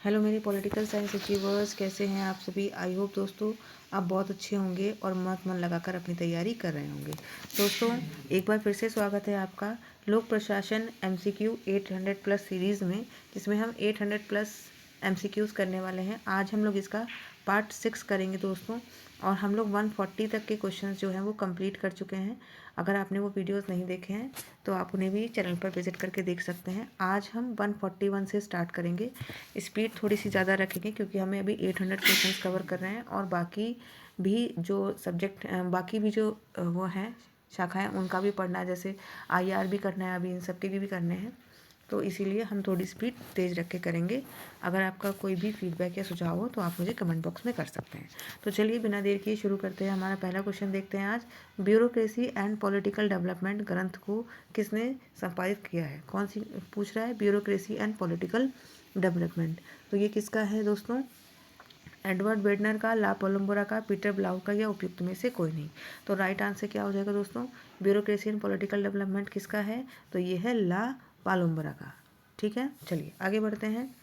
Hello मेरे political science achievers, कैसे हैं आप सभी। आई होप दोस्तों आप बहुत अच्छे होंगे और मन लगाकर अपनी तैयारी कर रहे होंगे। दोस्तों एक बार फिर से स्वागत है आपका लोक प्रशासन MCQ 800 प्लस सीरीज़ में, जिसमें हम 800 प्लस MCQs करने वाले हैं। आज हम लोग इसका पार्ट 6 करेंगे दोस्तों, और हम लोग 140 तक के क्वेश्चंस जो हैं वो कंप्लीट कर चुके हैं। अगर आपने वो वीडियोस नहीं देखे हैं तो आप उन्हें भी चैनल पर विजिट करके देख सकते हैं। आज हम 141 से स्टार्ट करेंगे। स्पीड थोड़ी सी ज़्यादा रखेंगे क्योंकि हमें अभी 800 क्वेश्चंस कवर कर रहे हैं, और बाकी भी जो सब्जेक्ट बाकी भी जो वो हैं शाखाएं उनका भी पढ़ना है, जैसे IR भी करना है, अभी इन सब के भी करने हैं। तो इसीलिए हम थोड़ी स्पीड तेज़ रख के करेंगे। अगर आपका कोई भी फीडबैक या सुझाव हो तो आप मुझे कमेंट बॉक्स में कर सकते हैं। तो चलिए बिना देर किए शुरू करते हैं। हमारा पहला क्वेश्चन देखते हैं आज। ब्यूरोक्रेसी एंड पॉलिटिकल डेवलपमेंट ग्रंथ को किसने संपादित किया है। कौन सी पूछ रहा है, ब्यूरोक्रेसी एंड पॉलिटिकल डेवलपमेंट। तो ये किसका है दोस्तों, एडवर्ड बेडनर का, ला कोलम्बोरा का, पीटर ब्लाउ का, या उपयुक्त में से कोई नहीं। तो राइट आंसर क्या हो जाएगा दोस्तों, ब्यूरोक्रेसी एंड पॉलिटिकल डेवलपमेंट किसका है, तो ये है ला कोलम्बोरा का। ठीक है, चलिए आगे बढ़ते हैं।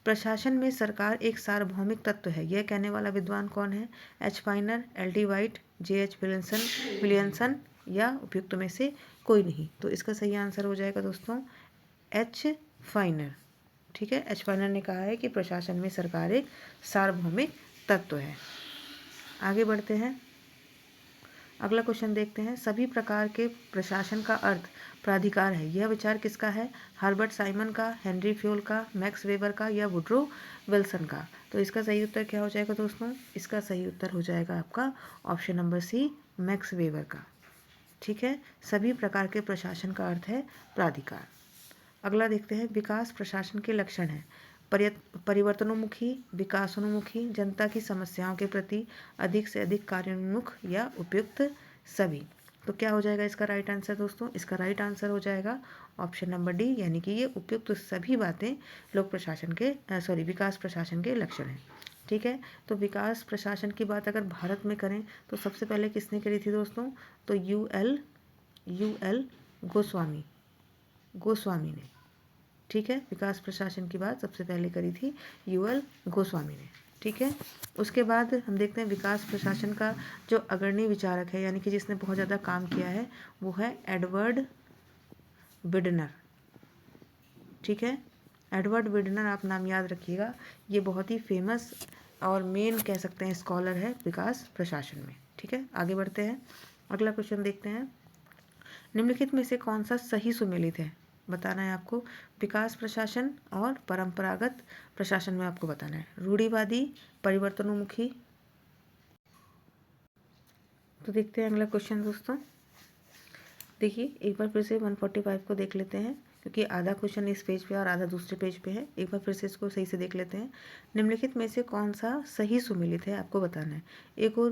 प्रशासन में सरकार एक सार्वभौमिक तत्व है, यह कहने वाला विद्वान कौन है। H फाइनर, LD white, JH Williamson, या उपयुक्त में से कोई नहीं। तो इसका सही आंसर हो जाएगा दोस्तों H फाइनर। ठीक है, H फाइनर ने कहा है कि प्रशासन में सरकार एक सार्वभौमिक तत्व है। आगे बढ़ते हैं, अगला क्वेश्चन देखते हैं। सभी प्रकार के प्रशासन का अर्थ प्राधिकार है, यह विचार किसका है। हर्बर्ट साइमन का, हेनरी फ्योल का, मैक्स वेबर का, या वुड्रो विल्सन का। तो इसका सही उत्तर क्या हो जाएगा दोस्तों, इसका सही उत्तर हो जाएगा आपका option number C, Max Weber का। ठीक है, सभी प्रकार के प्रशासन का अर्थ है प्राधिकार। अगला देखते हैं, विकास प्रशासन के लक्षण हैं। परिवर्तनोन्मुखी, विकासोन्मुखी, जनता की समस्याओं के प्रति अधिक से अधिक कार्योन्मुख, या उपयुक्त सभी। तो क्या हो जाएगा इसका राइट आंसर दोस्तों, इसका राइट आंसर हो जाएगा ऑप्शन नंबर डी, यानी कि ये उपयुक्त सभी बातें लोक प्रशासन के विकास प्रशासन के लक्षण हैं। ठीक है, तो विकास प्रशासन की बात अगर भारत में करें तो सबसे पहले किसने करी थी दोस्तों, तो यूएल गोस्वामी ने। ठीक है, विकास प्रशासन की बात सबसे पहले करी थी यूएल गोस्वामी ने। ठीक है, उसके बाद हम देखते हैं विकास प्रशासन का जो अग्रणी विचारक है, यानी कि जिसने बहुत ज़्यादा काम किया है, वो है एडवर्ड बिडनर। ठीक है, एडवर्ड बिडनर, आप नाम याद रखिएगा। ये बहुत ही फेमस और मेन कह सकते हैं स्कॉलर है विकास प्रशासन में। ठीक है, आगे बढ़ते हैं, अगला क्वेश्चन देखते हैं। निम्नलिखित में से कौन सा सही सुमेलित है, बताना है आपको। विकास प्रशासन और परंपरागत प्रशासन में आपको बताना है। रूढ़िवादी, परिवर्तनोन्मुखी। तो देखते हैं अगला क्वेश्चन दोस्तों। देखिए एक बार फिर से 145 को देख लेते हैं, क्योंकि आधा क्वेश्चन इस पेज पे और आधा दूसरे पेज पे है। एक बार फिर से इसको सही से देख लेते हैं। निम्नलिखित में से कौन सा सही सुमेलित है, आपको बताना है। एक और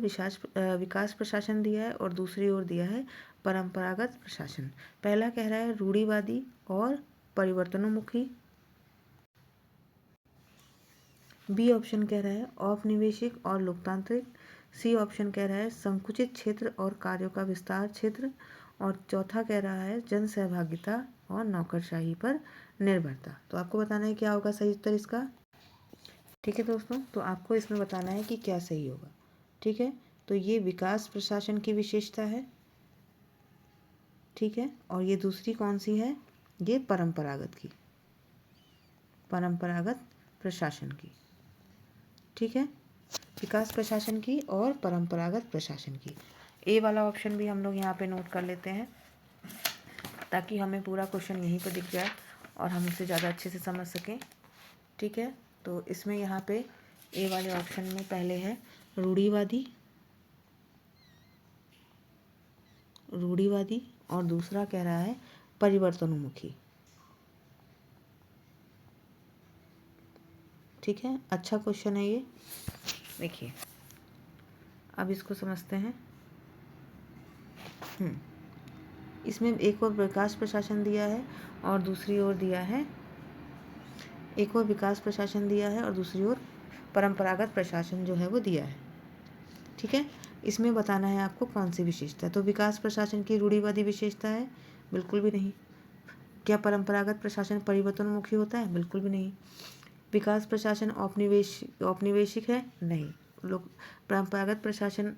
विकास प्रशासन दिया है और दूसरी ओर दिया है परंपरागत प्रशासन। पहला कह रहा है रूढ़िवादी और परिवर्तनोन्मुखी। बी ऑप्शन कह रहा है औपनिवेशिक और लोकतांत्रिक। सी ऑप्शन कह रहा है संकुचित क्षेत्र और कार्यों का विस्तार क्षेत्र। और चौथा कह रहा है जन सहभागिता और नौकरशाही पर निर्भरता। तो आपको बताना है क्या होगा सही उत्तर इसका। ठीक है दोस्तों, तो आपको इसमें बताना है कि क्या सही होगा। ठीक है, तो ये विकास प्रशासन की विशेषता है। ठीक है, और ये दूसरी कौन सी है, ये परंपरागत प्रशासन की। ठीक है, विकास प्रशासन की और परंपरागत प्रशासन की। ए वाला ऑप्शन भी हम लोग यहाँ पे नोट कर लेते हैं, ताकि हमें पूरा क्वेश्चन यहीं पर दिख जाए और हम उसे ज़्यादा अच्छे से समझ सकें। ठीक है, तो इसमें यहाँ पे ए वाले ऑप्शन में पहले है रूढ़िवादी और दूसरा कह रहा है परिवर्तनोन्मुखी। ठीक है, अच्छा क्वेश्चन है ये। देखिए अब इसको समझते हैं। इसमें एक और विकास प्रशासन दिया है और दूसरी ओर दिया है, एक और विकास प्रशासन दिया है और दूसरी ओर परंपरागत प्रशासन जो है वो दिया है। ठीक है, इसमें बताना है आपको कौन सी विशेषता है। तो विकास प्रशासन की रूढ़िवादी विशेषता है, बिल्कुल भी नहीं। क्या परंपरागत प्रशासन परिवर्तनोन्मुखी होता है, बिल्कुल भी नहीं। विकास प्रशासन औपनिवेशिक है? नहीं। लोक परंपरागत प्रशासन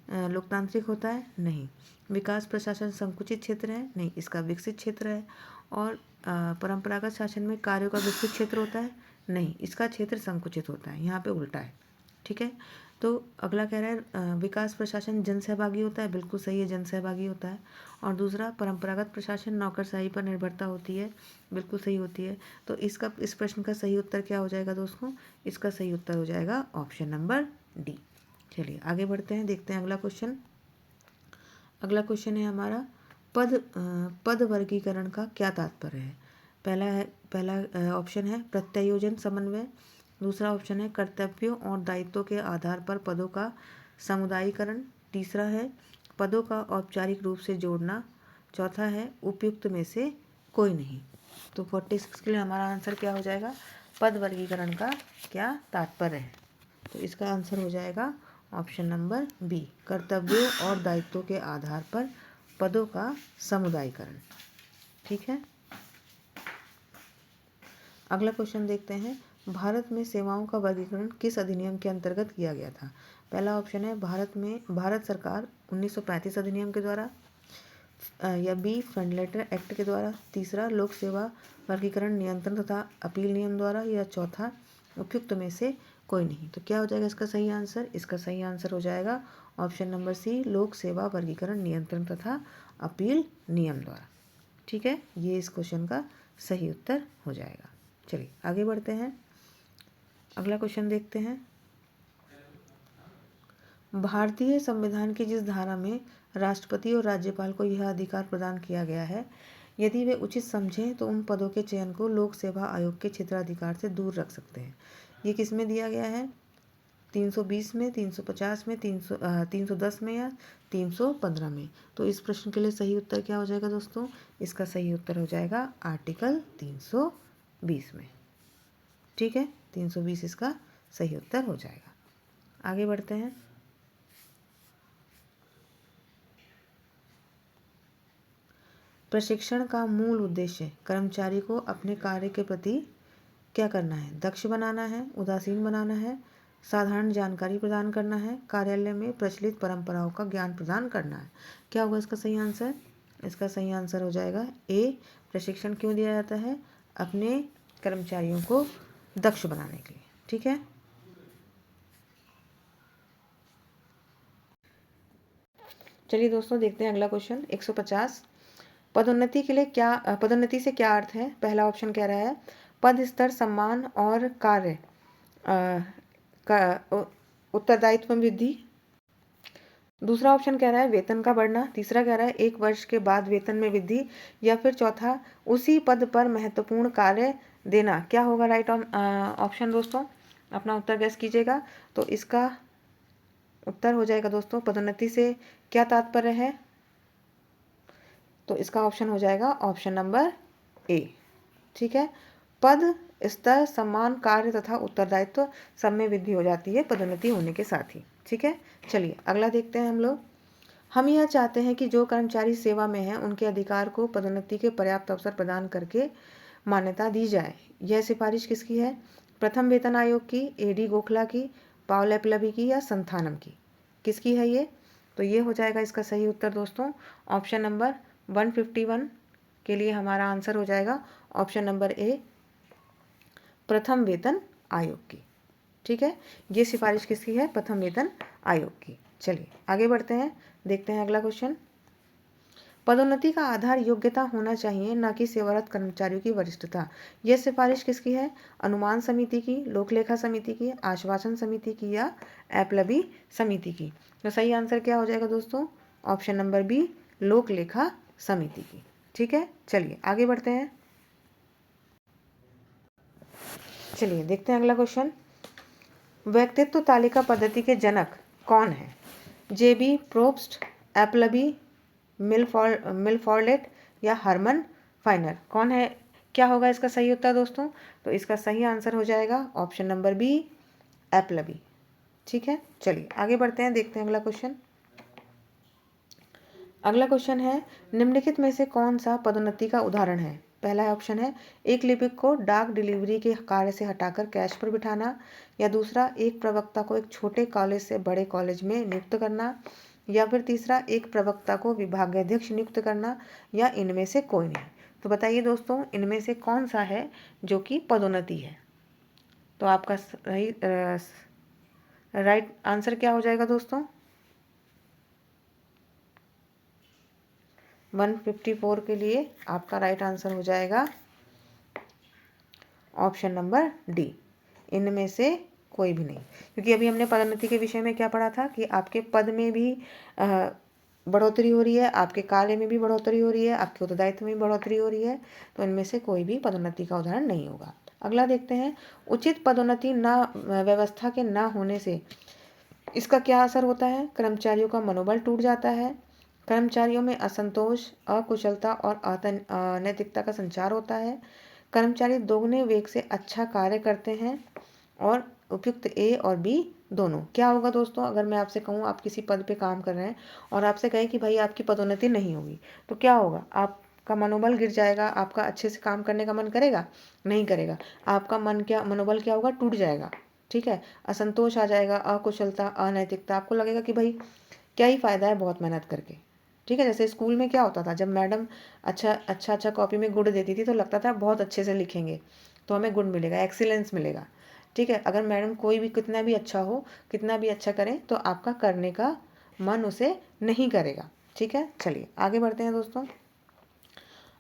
लोकतांत्रिक होता है? नहीं। विकास प्रशासन संकुचित क्षेत्र है? नहीं, इसका विकसित क्षेत्र है। और परंपरागत शासन में कार्यों का विस्तृत क्षेत्र होता है? नहीं, इसका क्षेत्र संकुचित होता है। यहाँ पे उल्टा है। ठीक है, तो अगला कह रहा है विकास प्रशासन जन सहभागी होता है? बिल्कुल सही है, जन सहभागी होता है। और दूसरा, परंपरागत प्रशासन नौकरशाही पर निर्भरता होती है? बिल्कुल सही होती है। तो इस प्रश्न का सही उत्तर क्या हो जाएगा दोस्तों? इसका सही उत्तर हो जाएगा ऑप्शन नंबर डी। चलिए आगे बढ़ते हैं, देखते हैं अगला क्वेश्चन। अगला क्वेश्चन है हमारा, पद वर्गीकरण का क्या तात्पर्य है? पहला ऑप्शन है प्रत्यायोजन समन्वय। दूसरा ऑप्शन है कर्तव्यों और दायित्वों के आधार पर पदों का समुदायीकरण। तीसरा है पदों का औपचारिक रूप से जोड़ना। चौथा है उपयुक्त में से कोई नहीं। तो 46 के लिए हमारा आंसर क्या हो जाएगा? पद वर्गीकरण का क्या तात्पर्य है? तो इसका आंसर हो जाएगा ऑप्शन नंबर बी, कर्तव्यों और दायित्वों के आधार पर पदों का समुदायीकरण। ठीक है, अगला क्वेश्चन देखते हैं, भारत में सेवाओं का वर्गीकरण किस अधिनियम के अंतर्गत किया गया था? पहला ऑप्शन है भारत सरकार 1935 अधिनियम के द्वारा, या बी फंडलेटर एक्ट के द्वारा। तीसरा लोक सेवा वर्गीकरण नियंत्रण तथा अपील नियम द्वारा, या चौथा उपयुक्त में से कोई नहीं। तो क्या हो जाएगा इसका सही आंसर? इसका सही आंसर हो जाएगा ऑप्शन नंबर सी, लोक सेवा वर्गीकरण नियंत्रण तथा अपील नियम द्वारा। ठीक है, ये इस क्वेश्चन का सही उत्तर हो जाएगा। चलिए आगे बढ़ते हैं, अगला क्वेश्चन देखते हैं। भारतीय संविधान की जिस धारा में राष्ट्रपति और राज्यपाल को यह अधिकार प्रदान किया गया है, यदि वे उचित समझें तो उन पदों के चयन को लोक सेवा आयोग के क्षेत्राधिकार से दूर रख सकते हैं। ये किस में दिया गया है? 320 में, 350 में, 310 में, या 315 में। तो इस प्रश्न के लिए सही उत्तर क्या हो जाएगा दोस्तों? इसका सही उत्तर हो जाएगा आर्टिकल 320 में। ठीक है, 320 इसका सही उत्तर हो जाएगा। आगे बढ़ते हैं, प्रशिक्षण का मूल उद्देश्य कर्मचारी को अपने कार्य के प्रति क्या करना है? दक्ष बनाना है, उदासीन बनाना है, साधारण जानकारी प्रदान करना है, कार्यालय में प्रचलित परंपराओं का ज्ञान प्रदान करना है। क्या होगा इसका सही आंसर? इसका सही आंसर हो जाएगा ए, प्रशिक्षण क्यों दिया जाता है? अपने कर्मचारियों को दक्ष बनाने के लिए। ठीक है, चलिए दोस्तों देखते हैं अगला क्वेश्चन 150। पदोन्नति से क्या अर्थ है? पहला ऑप्शन कह रहा है पद स्तर, सम्मान और कार्य का उत्तरदायित्व में वृद्धि। दूसरा ऑप्शन कह रहा है वेतन का बढ़ना। तीसरा कह रहा है 1 वर्ष के बाद वेतन में वृद्धि, या फिर चौथा उसी पद पर महत्वपूर्ण कार्य देना। क्या होगा राइट ऑप्शन दोस्तों? अपना उत्तर गैस कीजिएगा। तो इसका उत्तर हो जाएगा दोस्तों, पदोन्नति से क्या तात्पर्य है? तो इसका ऑप्शन हो जाएगा ऑप्शन नंबर ए। ठीक है, पद स्तर, सम्मान, कार्य तथा उत्तरदायित्व सब में वृद्धि हो जाती है पदोन्नति होने के साथ ही। ठीक है, चलिए अगला देखते हैं हम लोग। हम यह चाहते हैं कि जो कर्मचारी सेवा में हैं उनके अधिकार को पदोन्नति के पर्याप्त अवसर प्रदान करके मान्यता दी जाए। यह सिफारिश किसकी है? प्रथम वेतन आयोग की, एडी गोखला की, पाउल एपलबी की, या संथानम की? किसकी है ये? तो ये हो जाएगा इसका सही उत्तर दोस्तों ऑप्शन नंबर 151 के लिए हमारा आंसर हो जाएगा ऑप्शन नंबर ए, प्रथम वेतन आयोग की। ठीक है, ये सिफारिश किसकी है? प्रथम वेतन आयोग की। चलिए आगे बढ़ते हैं, देखते हैं अगला क्वेश्चन। पदोन्नति का आधार योग्यता होना चाहिए, न कि सेवारत कर्मचारियों की वरिष्ठता। यह सिफारिश किसकी है? अनुमान समिति की, लोकलेखा समिति की, आश्वासन समिति की, या एपलबी समिति की? तो सही आंसर क्या हो जाएगा दोस्तों? ऑप्शन नंबर बी, लोकलेखा समिति की। ठीक है, चलिए आगे बढ़ते हैं, चलिए देखते हैं अगला क्वेश्चन। व्यक्तित्व तालिका पद्धति के जनक कौन है? जेबी प्रोब्स्ट, एपलबी, मिलफॉर्लेट, या हरमन फाइनर? कौन है? क्या होगा इसका सही उत्तर दोस्तों? तो इसका सही आंसर हो जाएगा ऑप्शन नंबर बी, एपलबी। ठीक है, चलिए आगे बढ़ते हैं, देखते हैं अगला क्वेश्चन। अगला क्वेश्चन है निम्नलिखित में से कौन सा पदोन्नति का उदाहरण है? पहला ऑप्शन है एक लिपिक को डाक डिलीवरी के कार्य से हटाकर कैश पर बिठाना, या दूसरा एक प्रवक्ता को एक छोटे कॉलेज से बड़े कॉलेज में नियुक्त करना, या फिर तीसरा एक प्रवक्ता को विभागाध्यक्ष नियुक्त करना, या इनमें से कोई नहीं। तो बताइए दोस्तों, इनमें से कौन सा है जो कि पदोन्नति है? तो आपका सही राइट आंसर क्या हो जाएगा दोस्तों? 154 के लिए आपका राइट आंसर हो जाएगा ऑप्शन नंबर डी, इनमें से कोई भी नहीं। क्योंकि अभी हमने पदोन्नति के विषय में क्या पढ़ा था कि आपके पद में भी बढ़ोतरी हो रही है, आपके कार्य में भी बढ़ोतरी हो रही है, आपके उत्तरदायित्व में भी बढ़ोतरी हो रही है, तो इनमें से कोई भी पदोन्नति का उदाहरण नहीं होगा। अगला देखते हैं, उचित पदोन्नति ना व्यवस्था के ना होने से इसका क्या असर होता है? कर्मचारियों का मनोबल टूट जाता है, कर्मचारियों में असंतोष, अकुशलता और अनैतिकता का संचार होता है, कर्मचारी दोगुने वेग से अच्छा कार्य करते हैं, और उपयुक्त ए और बी दोनों। क्या होगा दोस्तों, अगर मैं आपसे कहूँ आप किसी पद पे काम कर रहे हैं और आपसे कहें कि भाई आपकी पदोन्नति नहीं होगी, तो क्या होगा? आपका मनोबल गिर जाएगा, आपका अच्छे से काम करने का मन करेगा? नहीं करेगा। आपका मनोबल क्या होगा? टूट जाएगा। ठीक है, असंतोष आ जाएगा, अकुशलता, अनैतिकता, आपको लगेगा कि भाई क्या ही फ़ायदा है बहुत मेहनत करके। ठीक है, जैसे स्कूल में क्या होता था, जब मैडम अच्छा कॉपी में गुड देती थी तो लगता था बहुत अच्छे से लिखेंगे तो हमें गुड मिलेगा, एक्सीलेंस मिलेगा। ठीक है, अगर मैडम कोई भी कितना भी अच्छा हो, कितना भी अच्छा करें, तो आपका करने का मन उसे नहीं करेगा। ठीक है, चलिए आगे बढ़ते हैं दोस्तों।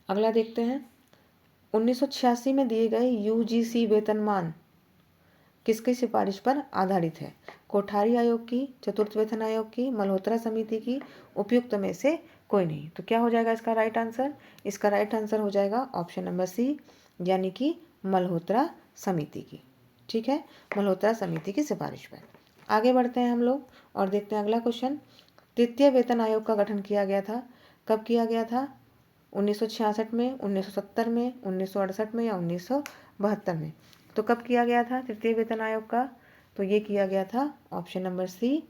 अगला देखते हैं, 1986 में दिए गए यूजीसी वेतनमान किसकी सिफारिश पर आधारित है? कोठारी आयोग की, चतुर्थ वेतन आयोग की, मल्होत्रा समिति की, उपयुक्त में से कोई नहीं। तो क्या हो जाएगा इसका राइट आंसर? इसका राइट आंसर हो जाएगा ऑप्शन नंबर सी, यानी कि मल्होत्रा समिति की। ठीक है, मल्होत्रा समिति की सिफारिश पर। आगे बढ़ते हैं हम लोग और देखते हैं अगला क्वेश्चन। तृतीय वेतन आयोग का गठन किया गया था, कब किया गया था? 1966 में, 1970 में, 1968 में, या 1972 में? तो कब किया गया था तृतीय वेतन आयोग का? तो ये किया गया था ऑप्शन नंबर सी,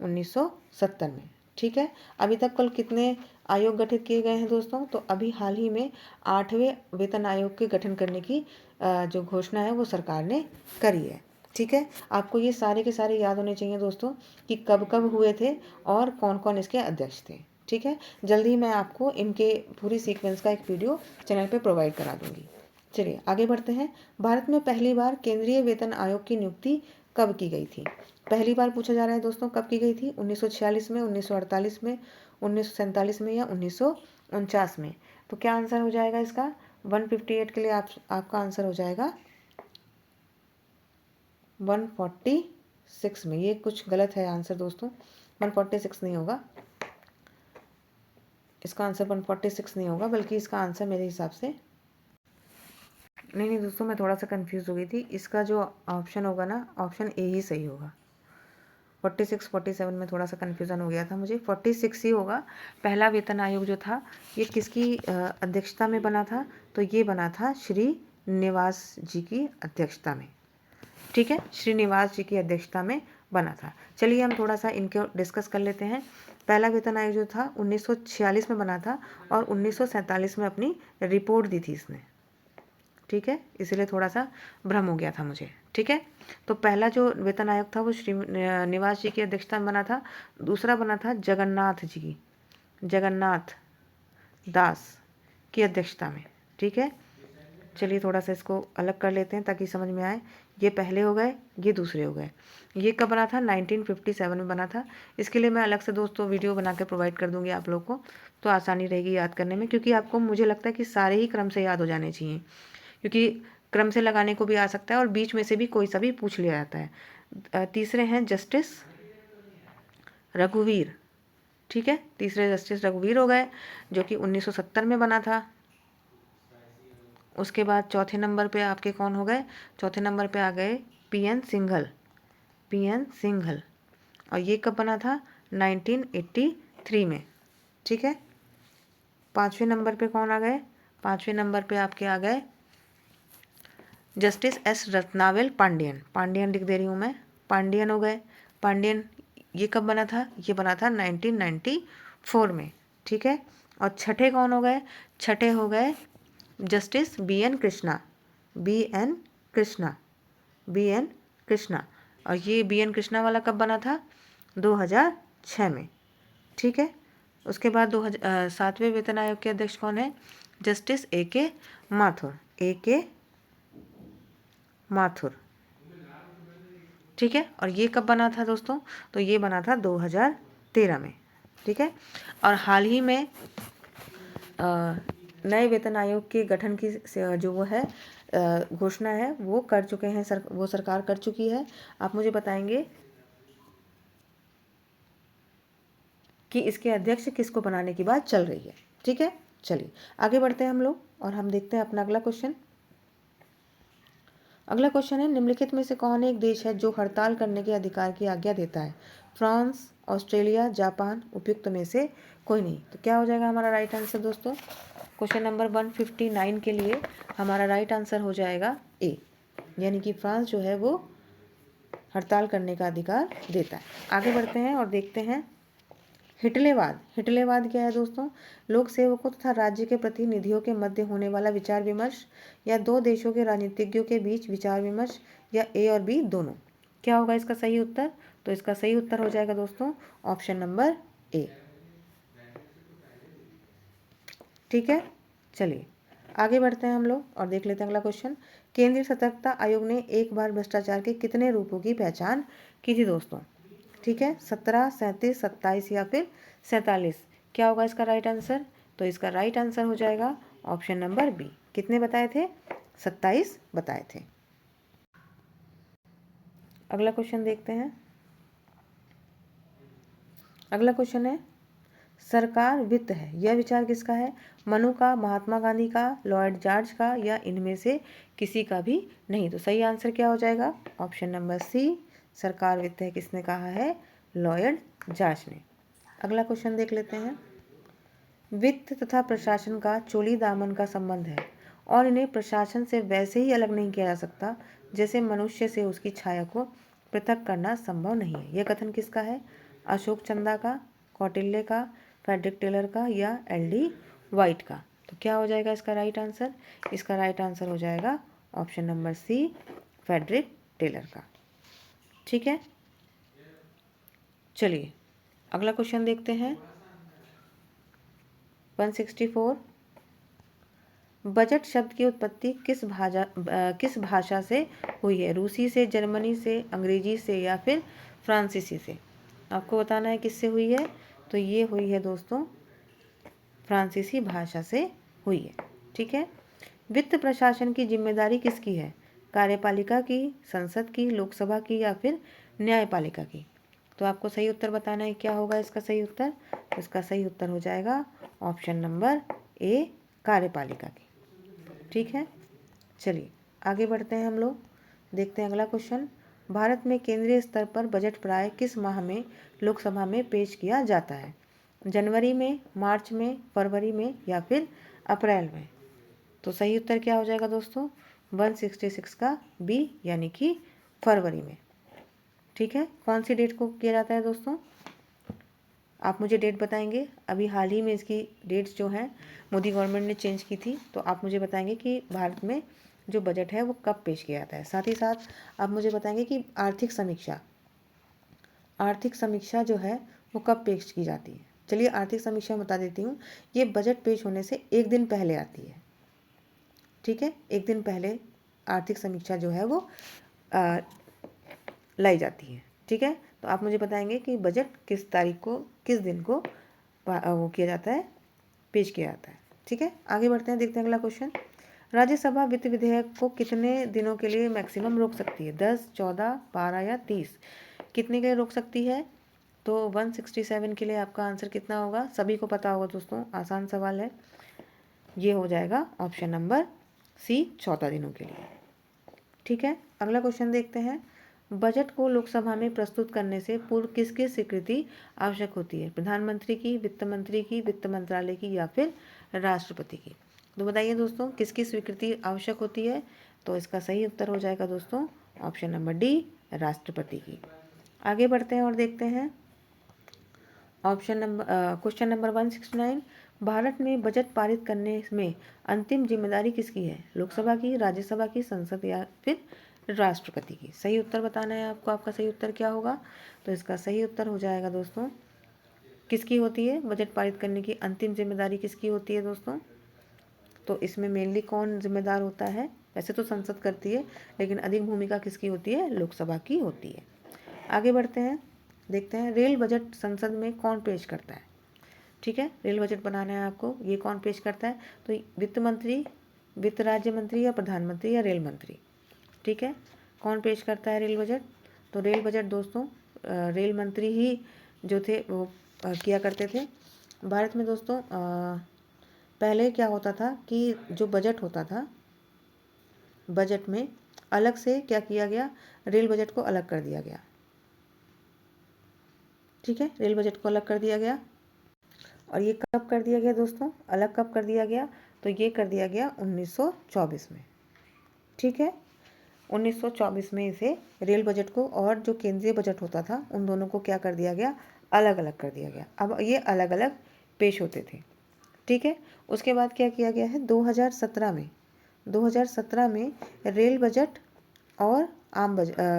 1970 में। ठीक है, अभी तक कुल कितने आयोग गठित किए गए हैं दोस्तों? तो अभी हाल ही में 8वें वेतन आयोग के गठन करने की जो घोषणा है वो सरकार ने करी है। ठीक है, आपको ये सारे के सारे याद होने चाहिए दोस्तों कि कब कब हुए थे और कौन कौन इसके अध्यक्ष थे। ठीक है, जल्दी मैं आपको इनके पूरी सीक्वेंस का एक वीडियो चैनल पे प्रोवाइड करा दूंगी। चलिए आगे बढ़ते हैं। भारत में पहली बार केंद्रीय वेतन आयोग की नियुक्ति कब की गई थी? पहली बार पूछा जा रहा है दोस्तों, कब की गई थी? 1946 में, 1948 में, 1947 में, या 1949 में? तो क्या आंसर हो जाएगा इसका? 158 के लिए आपका आंसर हो जाएगा 146 में। ये कुछ गलत है आंसर दोस्तों, 146 नहीं होगा, इसका आंसर 146 नहीं होगा, बल्कि इसका आंसर मेरे हिसाब से नहीं दोस्तों, मैं थोड़ा सा कंफ्यूज हो गई थी। इसका जो ऑप्शन होगा ना, ऑप्शन ए ही सही होगा। 46 47 में थोड़ा सा कन्फ्यूज़न हो गया था मुझे, 46 ही होगा। पहला वेतन आयोग जो था ये किसकी अध्यक्षता में बना था? तो ये बना था श्री निवास जी की अध्यक्षता में। ठीक है, श्रीनिवास जी की अध्यक्षता में बना था। चलिए हम थोड़ा सा इनको डिस्कस कर लेते हैं। पहला वेतन आयोग जो था 1946 में बना था और 1947 में अपनी रिपोर्ट दी थी इसने। ठीक है, इसीलिए थोड़ा सा भ्रम हो गया था मुझे। ठीक है, तो पहला जो वेतन आयोग था वो श्री निवास जी की अध्यक्षता में बना था। दूसरा बना था जगन्नाथ दास की अध्यक्षता में। ठीक है, चलिए थोड़ा सा इसको अलग कर लेते हैं ताकि समझ में आए। ये पहले हो गए, ये दूसरे हो गए। ये कब बना था? 1957 में बना था। इसके लिए मैं अलग से दोस्तों वीडियो बना के प्रोवाइड कर दूंगी आप लोग को, तो आसानी रहेगी याद करने में, क्योंकि आपको मुझे लगता है कि सारे ही क्रम से याद हो जाने चाहिए, क्योंकि क्रम से लगाने को भी आ सकता है और बीच में से भी कोई सा भी पूछ लिया जाता है। तीसरे हैं जस्टिस रघुवीर। ठीक है, तीसरे जस्टिस रघुवीर हो गए, जो कि 1970 में बना था। उसके बाद चौथे नंबर पे आपके कौन हो गए? चौथे नंबर पे आ गए पीएन सिंघल, और ये कब बना था? 1983 में। ठीक है, पाँचवें नंबर पे कौन आ गए? पाँचवें नंबर पे आपके आ गए जस्टिस एस रत्नावेल पांडियन लिख दे रही हूँ मैं, पांडियन हो गए। पांडियन ये कब बना था? ये बना था 1994 में। ठीक है, और छठे कौन हो गए? छठे हो गए justice B N Krishna, B N Krishna, B N Krishna. और ये बी एन कृष्णा वाला कब बना था? 2006 में। ठीक है। उसके बाद 7वें वेतन आयोग के अध्यक्ष कौन है? जस्टिस ए के माथुर, ए के माथुर। ठीक है। और ये कब बना था दोस्तों? तो ये बना था 2013 में। ठीक है। और हाल ही में नए वेतन आयोग के गठन की जो वो है घोषणा है वो कर चुके हैं, वो सरकार कर चुकी है। आप मुझे बताएंगे कि इसके अध्यक्ष किसको बनाने की बात चल रही है। ठीक है। चलिए आगे बढ़ते हैं हम लोग और हम देखते हैं अपना अगला क्वेश्चन। अगला क्वेश्चन है, निम्नलिखित में से कौन एक देश है जो हड़ताल करने के अधिकार की आज्ञा देता है? फ्रांस, ऑस्ट्रेलिया, जापान, उपयुक्त में से कोई नहीं। तो क्या हो जाएगा हमारा राइट आंसर दोस्तों? क्वेश्चन नंबर 159 के लिए हमारा राइट आंसर हो जाएगा ए, यानी कि फ्रांस जो है वो हड़ताल करने का अधिकार देता है। आगे बढ़ते हैं और देखते हैं हिटलेवाद। हिटलेवाद क्या है दोस्तों? लोक सेवकों तथा राज्य के प्रतिनिधियों के मध्य होने वाला विचार विमर्श, या दो देशों के राजनीतिज्ञों के बीच विचार विमर्श, या ए और बी दोनों। क्या होगा इसका सही उत्तर? तो इसका सही उत्तर हो जाएगा दोस्तों ऑप्शन नंबर ए। ठीक है। चलिए आगे बढ़ते हैं हम लोग और देख लेते हैं अगला क्वेश्चन। केंद्रीय सतर्कता आयोग ने एक बार भ्रष्टाचार के कितने रूपों की पहचान की थी दोस्तों? ठीक है। 17, 37, 27 या फिर 47। क्या होगा इसका राइट आंसर? तो इसका राइट आंसर हो जाएगा ऑप्शन नंबर बी। कितने बताए थे? 27 बताए थे। अगला क्वेश्चन देखते हैं। अगला क्वेश्चन है, सरकार वित्त है, यह विचार किसका है? मनु का, महात्मा गांधी का, लॉर्ड जॉर्ज का, या इनमें से किसी का भी नहीं। तो सही आंसर क्या हो जाएगा? ऑप्शन नंबर सी, सरकार वित्त है किसने कहा है? लॉर्ड जॉर्ज ने। अगला क्वेश्चन देख लेते हैं। वित्त तथा प्रशासन का चोली दामन का संबंध है और इन्हें प्रशासन से वैसे ही अलग नहीं किया जा सकता जैसे मनुष्य से उसकी छाया को पृथक करना संभव नहीं है। यह कथन किसका है? अशोक चंदा का, कौटिल्य का, फ्रेडरिक टेलर का, या एल.डी. वाइट का। तो क्या हो जाएगा इसका राइट आंसर? इसका राइट आंसर हो जाएगा option number C, Frederick Taylor का। ठीक है। चलिए अगला क्वेश्चन देखते हैं। 164, बजट शब्द की उत्पत्ति किस भाषा से हुई है? रूसी से, जर्मनी से, अंग्रेजी से, या फिर फ्रांसीसी से? आपको बताना है किससे हुई है। तो ये हुई है दोस्तों फ्रांसीसी भाषा से हुई है। ठीक है। वित्त प्रशासन की जिम्मेदारी किसकी है? कार्यपालिका की, संसद की, लोकसभा की, या फिर न्यायपालिका की? तो आपको सही उत्तर बताना है। क्या होगा इसका सही उत्तर? तो इसका सही उत्तर हो जाएगा ऑप्शन नंबर ए, कार्यपालिका की। ठीक है। चलिए आगे बढ़ते हैं हम लोग, देखते हैं अगला क्वेश्चन। भारत में केंद्रीय स्तर पर बजट प्राय किस माह में लोकसभा में पेश किया जाता है? जनवरी में, मार्च में, फरवरी में, या फिर अप्रैल में? तो सही उत्तर क्या हो जाएगा दोस्तों? 166 का बी, यानी कि फरवरी में। ठीक है। कौन सी डेट को किया जाता है दोस्तों? आप मुझे डेट बताएंगे। अभी हाल ही में इसकी डेट्स जो हैं मोदी गवर्नमेंट ने चेंज की थी। तो आप मुझे बताएंगे कि भारत में जो बजट है वो कब पेश किया जाता है। साथ ही साथ आप मुझे बताएंगे कि आर्थिक समीक्षा जो है वो कब पेश की जाती है। चलिए आर्थिक समीक्षा बता देती हूँ। ये बजट पेश होने से एक दिन पहले आती है। ठीक है। एक दिन पहले आर्थिक समीक्षा जो है वो लाई जाती है। ठीक है। तो आप मुझे बताएंगे कि बजट किस तारीख को, किस दिन को वो किया जाता है, पेश किया जाता है। ठीक है। आगे बढ़ते हैं, देखते हैं अगला क्वेश्चन। राज्यसभा वित्त विधेयक को कितने दिनों के लिए मैक्सिमम रोक सकती है? 10, 14, 12 या 30? कितने के लिए रोक सकती है? तो 167 के लिए आपका आंसर कितना होगा? सभी को पता होगा दोस्तों, आसान सवाल है। ये हो जाएगा ऑप्शन नंबर सी, 14 दिनों के लिए। ठीक है। अगला क्वेश्चन देखते हैं। बजट को लोकसभा में प्रस्तुत करने से पूर्व किसकी स्वीकृति आवश्यक होती है? प्रधानमंत्री की, वित्त मंत्री की, वित्त मंत्रालय की, या फिर राष्ट्रपति की? तो बताइए दोस्तों किसकी स्वीकृति आवश्यक होती है? तो इसका सही उत्तर हो जाएगा दोस्तों ऑप्शन नंबर डी, राष्ट्रपति की। आगे बढ़ते हैं और देखते हैं क्वेश्चन नंबर 169, भारत में बजट पारित करने में अंतिम जिम्मेदारी किसकी है? लोकसभा की, राज्यसभा की, संसद या फिर राष्ट्रपति की? सही उत्तर बताना है आपको। आपका सही उत्तर क्या होगा? तो इसका सही उत्तर हो जाएगा दोस्तों, किसकी होती है बजट पारित करने की अंतिम जिम्मेदारी किसकी होती है दोस्तों? तो इसमें मेनली कौन जिम्मेदार होता है? वैसे तो संसद करती है, लेकिन अधिक भूमिका किसकी होती है? लोकसभा की होती है। आगे बढ़ते हैं, देखते हैं रेल बजट संसद में कौन पेश करता है। ठीक है, रेल बजट बनाना है आपको, ये कौन पेश करता है? तो वित्त मंत्री, वित्त राज्य मंत्री या प्रधानमंत्री या रेल मंत्री? ठीक है, कौन पेश करता है रेल बजट? तो रेल बजट दोस्तों रेल मंत्री ही जो थे वो किया करते थे। भारत में दोस्तों पहले क्या होता था कि जो बजट होता था, बजट में अलग से क्या किया गया, रेल बजट को अलग कर दिया गया। ठीक है, रेल बजट को अलग कर दिया गया। और ये कब कर दिया गया दोस्तों? अलग कब कर दिया गया? तो ये कर दिया गया 1924 में। ठीक है, 1924 में इसे रेल बजट को और जो केंद्रीय बजट होता था उन दोनों को क्या कर दिया गया? अलग अलग कर दिया गया। अब ये अलग अलग पेश होते थे। ठीक है, उसके बाद क्या किया गया है? 2017 में रेल बजट और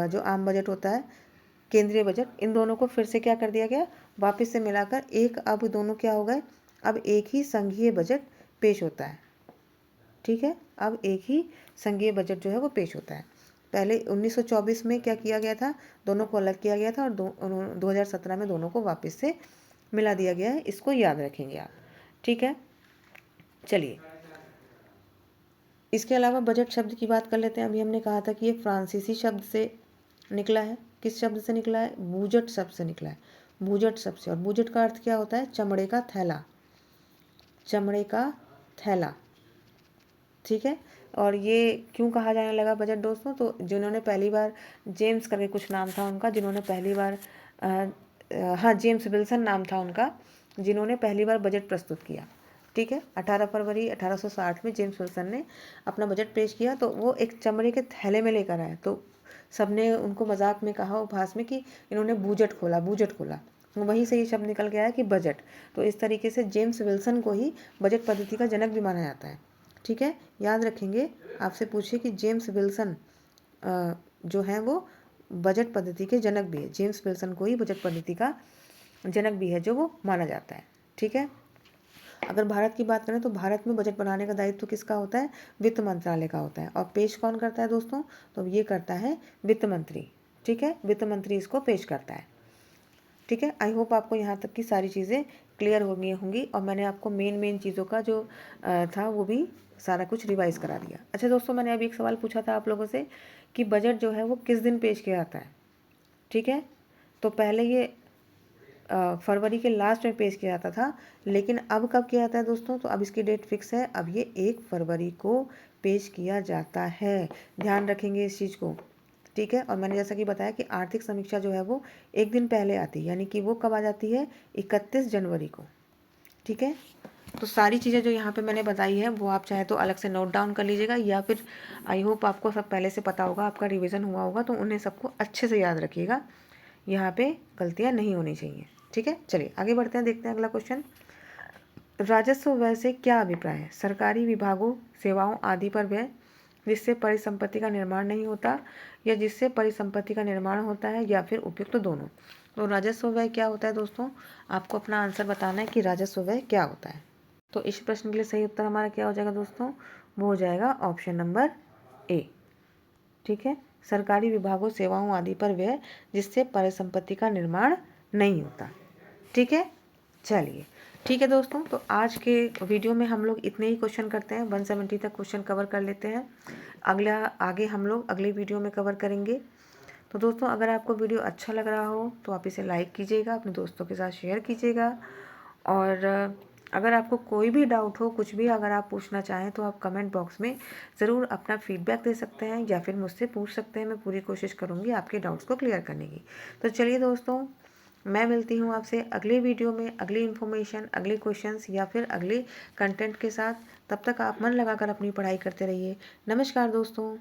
जो आम बजट होता है, केंद्रीय बजट, इन दोनों को फिर से क्या कर दिया गया? वापस से मिलाकर एक, अब दोनों क्या हो गए? अब एक ही संघीय बजट पेश होता है। ठीक है, अब एक ही संघीय बजट जो है वो पेश होता है। पहले 1924 में क्या किया गया था? दोनों को अलग किया गया था, और 2017 में दोनों को वापस से मिला दिया गया है। इसको याद रखेंगे आप। ठीक है, चलिए इसके अलावा बजट शब्द की बात कर लेते हैं। अभी हमने कहा था कि ये फ्रांसीसी शब्द से निकला है। किस शब्द से निकला है? बूजट शब्द से निकला है। बूजट शब्द से। और बूजट का अर्थ क्या होता है? चमड़े का थैला, चमड़े का थैला। ठीक है, और ये क्यों कहा जाने लगा बजट दोस्तों? तो जिन्होंने पहली बार, जेम्स करके कुछ नाम था उनका, जिन्होंने पहली बार हाँ जेम्स विल्सन नाम था उनका, जिन्होंने पहली बार बजट प्रस्तुत किया। ठीक है, 18 फरवरी 1860 में जेम्स विल्सन ने अपना बजट पेश किया। तो वो एक चमड़े के थैले में लेकर आए, तो सबने उनको मजाक में कहा उपहास में कि इन्होंने बूजट खोला, बूजट खोला। वहीं से ये शब्द निकल के आया कि बजट। तो इस तरीके से जेम्स विल्सन को ही बजट पद्धति का जनक भी माना जाता है। ठीक है, याद रखेंगे, आपसे पूछे कि जेम्स विल्सन जो हैं वो बजट पद्धति के जनक भी है। जेम्स विल्सन को ही बजट पद्धति का जनक भी है जो वो माना जाता है। ठीक है, अगर भारत की बात करें तो भारत में बजट बनाने का दायित्व किसका होता है? वित्त मंत्रालय का होता है। और पेश कौन करता है दोस्तों? तो ये करता है वित्त मंत्री। ठीक है, वित्त मंत्री इसको पेश करता है। ठीक है, आई होप आपको यहाँ तक की सारी चीज़ें क्लियर हो गई होंगी, और मैंने आपको मेन चीज़ों का जो था वो भी सारा कुछ रिवाइज करा दिया। अच्छा दोस्तों, मैंने अभी एक सवाल पूछा था आप लोगों से कि बजट जो है वो किस दिन पेश किया जाता है। ठीक है, तो पहले ये फरवरी के लास्ट में पेश किया जाता था, लेकिन अब कब किया जाता है दोस्तों? तो अब इसकी डेट फिक्स है, अब ये 1 फरवरी को पेश किया जाता है। ध्यान रखेंगे इस चीज़ को। ठीक है, और मैंने जैसा कि बताया कि आर्थिक समीक्षा जो है वो एक दिन पहले आती है, यानी कि वो कब आ जाती है? 31 जनवरी को। ठीक है, तो सारी चीज़ें जो यहाँ पे मैंने बताई है वो आप चाहे तो अलग से नोट डाउन कर लीजिएगा, या फिर आई होप आपको सब पहले से पता होगा, आपका रिवीजन हुआ होगा, तो उन्हें सबको अच्छे से याद रखिएगा। यहाँ पे गलतियाँ नहीं होनी चाहिए। ठीक है, चलिए आगे बढ़ते हैं, देखते हैं अगला क्वेश्चन। राजस्व व्यय से क्या अभिप्राय है? सरकारी विभागों, सेवाओं आदि पर व्यय जिससे परिसंपत्ति का निर्माण नहीं होता, या जिससे परिसंपत्ति का निर्माण होता है, या फिर उपयुक्त दोनों। तो राजस्व व्यय क्या होता है दोस्तों? आपको अपना आंसर बताना है कि राजस्व व्यय क्या होता है। तो इस प्रश्न के लिए सही उत्तर हमारा क्या हो जाएगा दोस्तों? वो हो जाएगा ऑप्शन नंबर ए। ठीक है, सरकारी विभागों, सेवाओं आदि पर व्यय जिससे परिसंपत्ति का निर्माण नहीं होता। ठीक है, चलिए ठीक है दोस्तों, तो आज के वीडियो में हम लोग इतने ही क्वेश्चन करते हैं। 170 तक क्वेश्चन कवर कर लेते हैं। आगे हम लोग अगले वीडियो में कवर करेंगे। तो दोस्तों, अगर आपको वीडियो अच्छा लग रहा हो तो आप इसे लाइक कीजिएगा, अपने दोस्तों के साथ शेयर कीजिएगा, और अगर आपको कोई भी डाउट हो, कुछ भी अगर आप पूछना चाहें तो आप कमेंट बॉक्स में ज़रूर अपना फीडबैक दे सकते हैं, या फिर मुझसे पूछ सकते हैं। मैं पूरी कोशिश करूँगी आपके डाउट्स को क्लियर करने की। तो चलिए दोस्तों, मैं मिलती हूँ आपसे अगले वीडियो में, अगली इन्फॉर्मेशन, अगले क्वेश्चंस या फिर अगले कंटेंट के साथ। तब तक आप मन लगाकर अपनी पढ़ाई करते रहिए। नमस्कार दोस्तों।